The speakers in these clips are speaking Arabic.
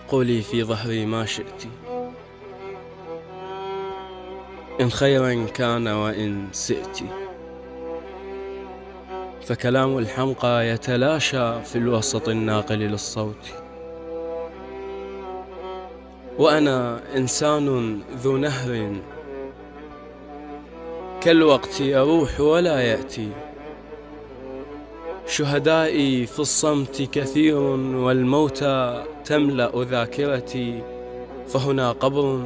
قولي في ظهري ما شئت، إن خيرا كان وإن سئت، فكلام الحمقى يتلاشى في الوسط الناقل للصوت. وأنا إنسان ذو نهر كالوقت يروح ولا يأتي، شهدائي في الصمت كثير والموتى تملأ ذاكرتي، فهنا قبر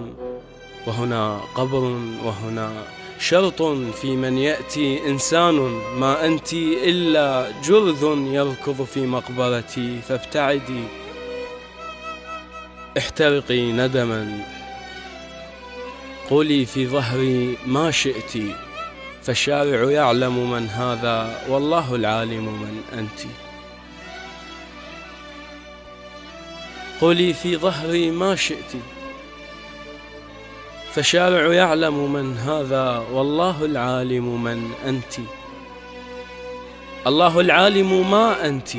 وهنا قبر وهنا شرط في من يأتي إنسان، ما أنت إلا جرذ يركض في مقبرتي، فابتعدي احترقي ندما، قولي في ظهري ما شئت، فالشارع يعلم من هذا والله العالم من أنت. قولي في ظهري ما شئت، فالشارع يعلم من هذا والله العالم من أنت. الله العالم ما أنت،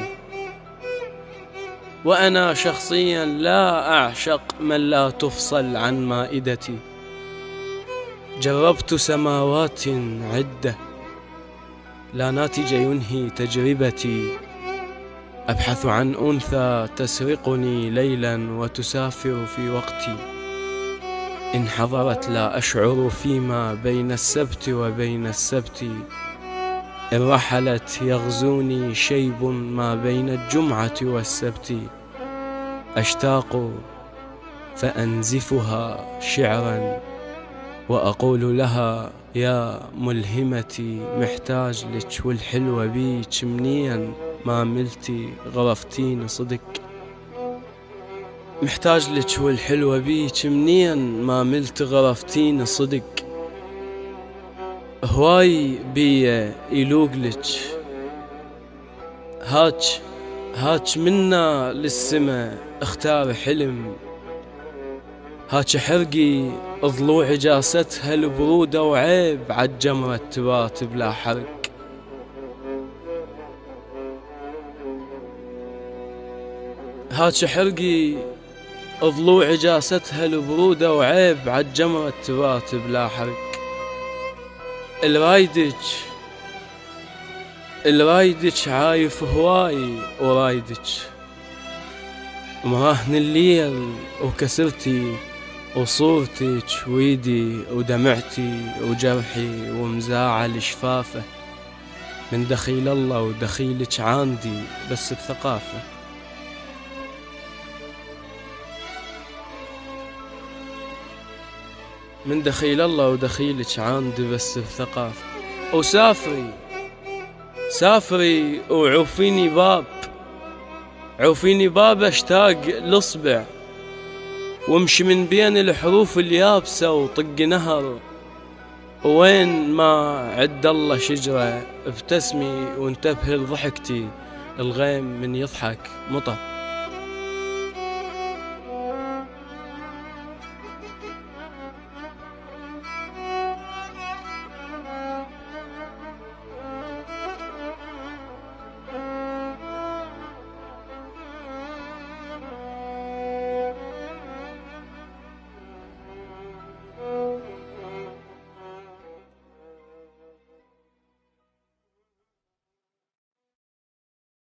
وأنا شخصيا لا أعشق من لا تفصل عن مائدتي. جربت سماوات عدة لا ناتج ينهي تجربتي، أبحث عن أنثى تسرقني ليلا وتسافر في وقتي، إن حضرت لا أشعر فيما بين السبت وبين السبت، إن رحلت يغزوني شيب ما بين الجمعة والسبت، أشتاق فأنزفها شعرا وأقول لها يا ملهمتي، محتاج لك والحلوة بيك منين ما ملتي غرفتين صدق، محتاج لك والحلوة بيك منين ما ملت غرفتين صدق، هواي بيا يلوقلك هاج منا للسما اختار حلم، هاج حرقي ضلوع جاستها البرودة وعيب عالجمرة تبات بلا حرق، هاج حرقي ضلوع جاستها البرودة وعيب عالجمرة تبات بلا حرق، الرايدك عايف هواي ورايدك، مراهن الليل وكسرتي وصورتك ويدي ودمعتي وجرحي ومزاعل شفافه، من دخيل الله ودخيلك عندي بس بثقافة، من دخيل الله ودخيلك عندي بس بثقافة. وسافري وعوفيني باب اشتاق لصبع، وامشي من بين الحروف اليابسة وطق نهر، وين ما عد الله شجرة ابتسمي وانتبهي لضحكتي، الغيم من يضحك مطر.